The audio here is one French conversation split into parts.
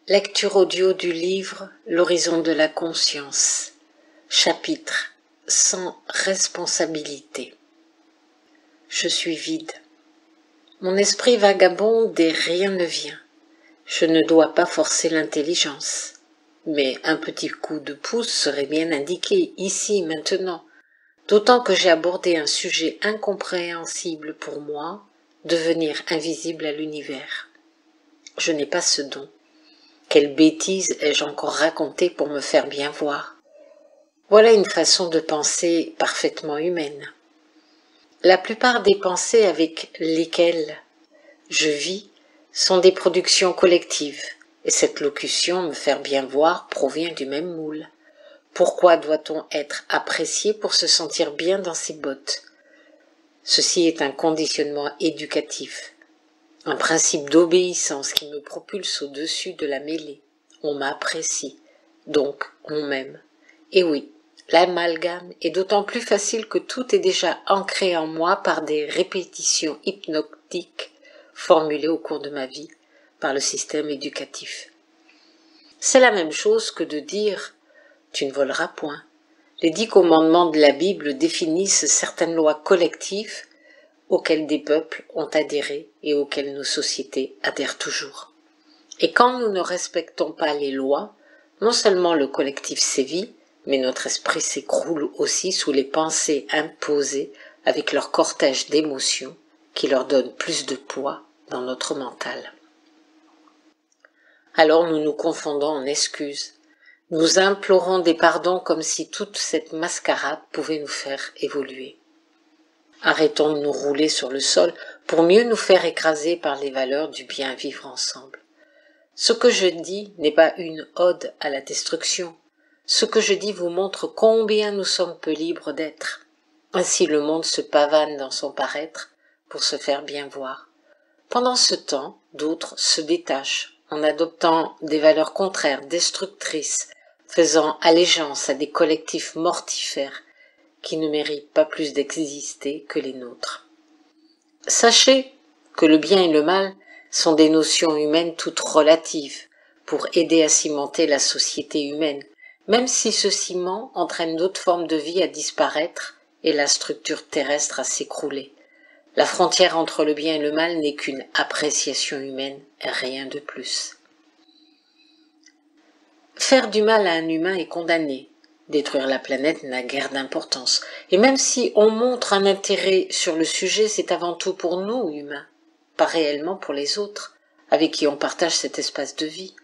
Lecture audio du livre L'horizon de la conscience. Chapitre Sans responsabilité. Je suis vide. Mon esprit vagabonde et rien ne vient. Je ne dois pas forcer l'intelligence. Mais un petit coup de pouce serait bien indiqué, ici, maintenant, d'autant que j'ai abordé un sujet incompréhensible pour moi, devenir invisible à l'univers. Je n'ai pas ce don. Quelle bêtise ai-je encore raconté pour me faire bien voir? Voilà une façon de penser parfaitement humaine. La plupart des pensées avec lesquelles je vis sont des productions collectives, et cette locution, me faire bien voir, provient du même moule. Pourquoi doit-on être apprécié pour se sentir bien dans ses bottes? Ceci est un conditionnement éducatif, un principe d'obéissance qui me propulse au-dessus de la mêlée. On m'apprécie, donc on m'aime. Et oui, l'amalgame est d'autant plus facile que tout est déjà ancré en moi par des répétitions hypnotiques formulées au cours de ma vie par le système éducatif. C'est la même chose que de dire « tu ne voleras point ». Les 10 commandements de la Bible définissent certaines lois collectives auxquelles des peuples ont adhéré et auxquelles nos sociétés adhèrent toujours. Et quand nous ne respectons pas les lois, non seulement le collectif sévit, mais notre esprit s'écroule aussi sous les pensées imposées avec leur cortège d'émotions qui leur donnent plus de poids dans notre mental. Alors nous nous confondons en excuses. Nous implorons des pardons comme si toute cette mascarade pouvait nous faire évoluer. Arrêtons de nous rouler sur le sol pour mieux nous faire écraser par les valeurs du bien vivre ensemble. Ce que je dis n'est pas une ode à la destruction. Ce que je dis vous montre combien nous sommes peu libres d'être. Ainsi le monde se pavane dans son paraître pour se faire bien voir. Pendant ce temps, d'autres se détachent en adoptant des valeurs contraires, destructrices, faisant allégeance à des collectifs mortifères qui ne méritent pas plus d'exister que les nôtres. Sachez que le bien et le mal sont des notions humaines toutes relatives pour aider à cimenter la société humaine, même si ce ciment entraîne d'autres formes de vie à disparaître et la structure terrestre à s'écrouler. La frontière entre le bien et le mal n'est qu'une appréciation humaine et rien de plus. Faire du mal à un humain est condamné. Détruire la planète n'a guère d'importance. Et même si on montre un intérêt sur le sujet, c'est avant tout pour nous, humains, pas réellement pour les autres, avec qui on partage cet espace de vie.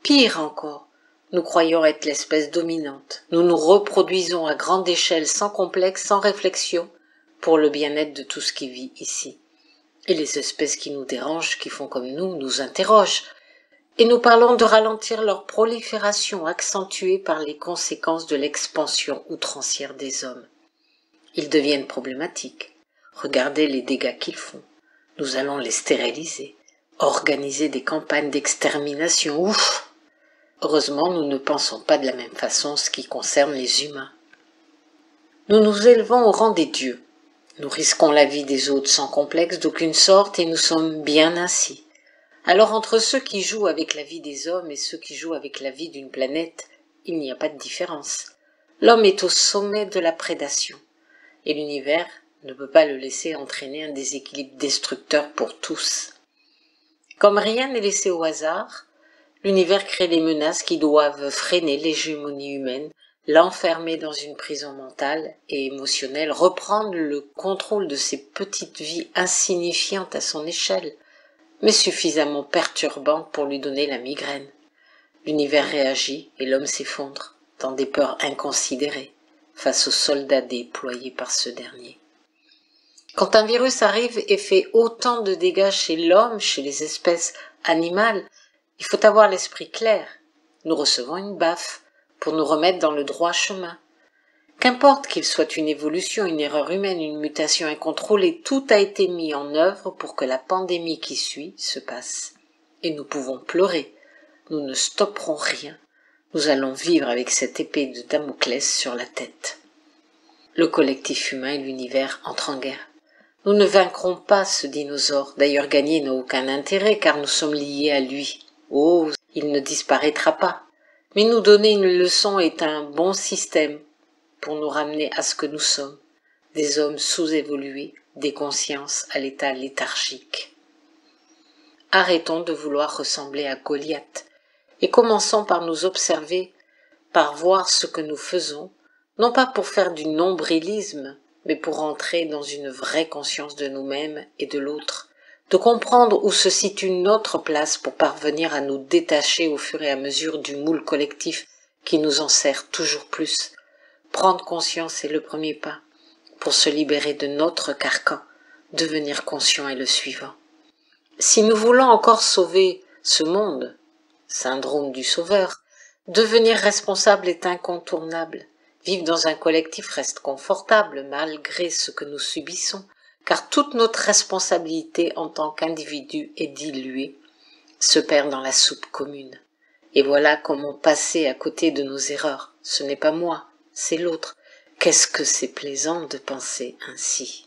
Pire encore, nous croyons être l'espèce dominante. Nous nous reproduisons à grande échelle, sans complexe, sans réflexion, pour le bien-être de tout ce qui vit ici. Et les espèces qui nous dérangent, qui font comme nous interrogent. Et nous parlons de ralentir leur prolifération accentuée par les conséquences de l'expansion outrancière des hommes. Ils deviennent problématiques. Regardez les dégâts qu'ils font. Nous allons les stériliser, organiser des campagnes d'extermination. Ouf! Heureusement, nous ne pensons pas de la même façon ce qui concerne les humains. Nous nous élevons au rang des dieux. Nous risquons la vie des autres sans complexe d'aucune sorte et nous sommes bien ainsi. Alors entre ceux qui jouent avec la vie des hommes et ceux qui jouent avec la vie d'une planète, il n'y a pas de différence. L'homme est au sommet de la prédation, et l'univers ne peut pas le laisser entraîner un déséquilibre destructeur pour tous. Comme rien n'est laissé au hasard, l'univers crée des menaces qui doivent freiner l'hégémonie humaine, l'enfermer dans une prison mentale et émotionnelle, reprendre le contrôle de ces petites vies insignifiantes à son échelle, mais suffisamment perturbantes pour lui donner la migraine. L'univers réagit et l'homme s'effondre dans des peurs inconsidérées face aux soldats déployés par ce dernier. Quand un virus arrive et fait autant de dégâts chez l'homme, chez les espèces animales, il faut avoir l'esprit clair. Nous recevons une baffe pour nous remettre dans le droit chemin. Qu'importe qu'il soit une évolution, une erreur humaine, une mutation incontrôlée, tout a été mis en œuvre pour que la pandémie qui suit se passe. Et nous pouvons pleurer. Nous ne stopperons rien. Nous allons vivre avec cette épée de Damoclès sur la tête. Le collectif humain et l'univers entrent en guerre. Nous ne vaincrons pas ce dinosaure. D'ailleurs, gagner n'a aucun intérêt car nous sommes liés à lui. Oh, il ne disparaîtra pas. Mais nous donner une leçon est un bon système pour nous ramener à ce que nous sommes, des hommes sous-évolués, des consciences à l'état léthargique. Arrêtons de vouloir ressembler à Goliath et commençons par nous observer, par voir ce que nous faisons, non pas pour faire du nombrilisme, mais pour entrer dans une vraie conscience de nous-mêmes et de l'autre, de comprendre où se situe notre place pour parvenir à nous détacher au fur et à mesure du moule collectif qui nous enserre toujours plus. Prendre conscience est le premier pas pour se libérer de notre carcan. Devenir conscient est le suivant. Si nous voulons encore sauver ce monde, syndrome du sauveur, devenir responsable est incontournable. Vivre dans un collectif reste confortable malgré ce que nous subissons, car toute notre responsabilité en tant qu'individu est diluée, se perd dans la soupe commune. Et voilà comment passer à côté de nos erreurs. Ce n'est pas moi, c'est l'autre. Qu'est-ce que c'est plaisant de penser ainsi.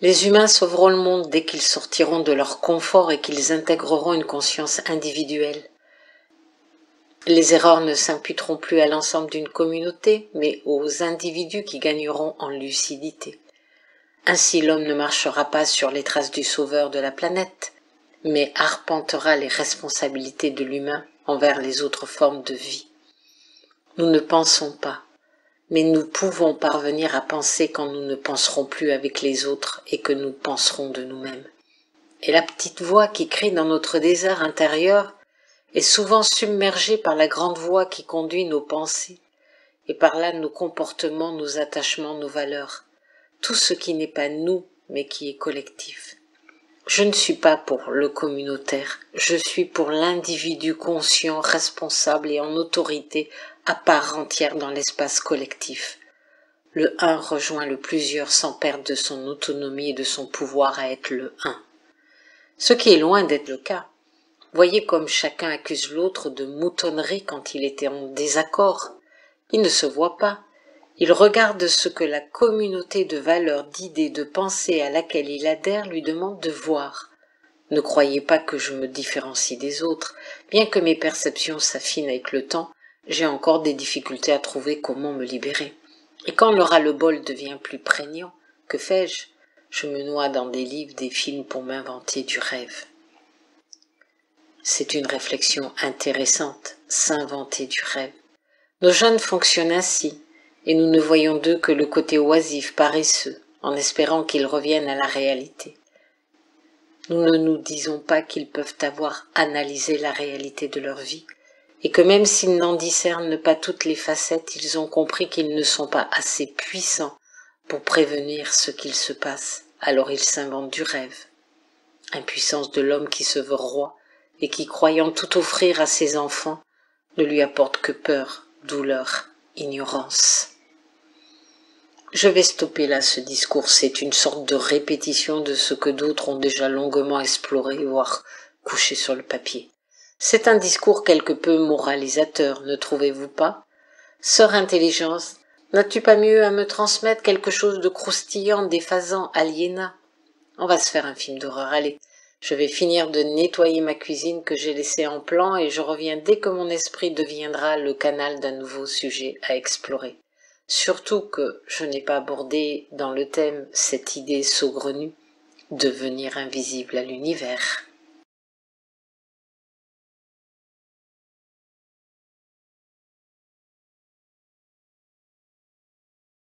Les humains sauveront le monde dès qu'ils sortiront de leur confort et qu'ils intégreront une conscience individuelle. Les erreurs ne s'imputeront plus à l'ensemble d'une communauté, mais aux individus qui gagneront en lucidité. Ainsi l'homme ne marchera pas sur les traces du sauveur de la planète, mais arpentera les responsabilités de l'humain envers les autres formes de vie. Nous ne pensons pas, mais nous pouvons parvenir à penser quand nous ne penserons plus avec les autres et que nous penserons de nous-mêmes. Et la petite voix qui crie dans notre désert intérieur est souvent submergée par la grande voix qui conduit nos pensées, et par là nos comportements, nos attachements, nos valeurs, tout ce qui n'est pas nous, mais qui est collectif. Je ne suis pas pour le communautaire, je suis pour l'individu conscient, responsable et en autorité à part entière dans l'espace collectif. Le un rejoint le plusieurs sans perdre de son autonomie et de son pouvoir à être le un. Ce qui est loin d'être le cas. Voyez comme chacun accuse l'autre de moutonnerie quand il était en désaccord. Il ne se voit pas. Il regarde ce que la communauté de valeurs, d'idées, de pensées à laquelle il adhère lui demande de voir. Ne croyez pas que je me différencie des autres. Bien que mes perceptions s'affinent avec le temps, j'ai encore des difficultés à trouver comment me libérer. Et quand le ras-le-bol devient plus prégnant, que fais-je? Je me noie dans des livres, des films pour m'inventer du rêve. C'est une réflexion intéressante, s'inventer du rêve. Nos jeunes fonctionnent ainsi, et nous ne voyons d'eux que le côté oisif, paresseux, en espérant qu'ils reviennent à la réalité. Nous ne nous disons pas qu'ils peuvent avoir analysé la réalité de leur vie, et que même s'ils n'en discernent pas toutes les facettes, ils ont compris qu'ils ne sont pas assez puissants pour prévenir ce qu'il se passe, alors ils s'inventent du rêve. Impuissance de l'homme qui se veut roi, et qui, croyant tout offrir à ses enfants, ne lui apporte que peur, douleur, ignorance. Je vais stopper là ce discours, c'est une sorte de répétition de ce que d'autres ont déjà longuement exploré, voire couché sur le papier. C'est un discours quelque peu moralisateur, ne trouvez-vous pas? Sœur Intelligence, n'as-tu pas mieux à me transmettre quelque chose de croustillant, déphasant, aliénat? On va se faire un film d'horreur, allez. Je vais finir de nettoyer ma cuisine que j'ai laissée en plan et je reviens dès que mon esprit deviendra le canal d'un nouveau sujet à explorer. Surtout que je n'ai pas abordé dans le thème cette idée saugrenue, devenir invisible à l'univers.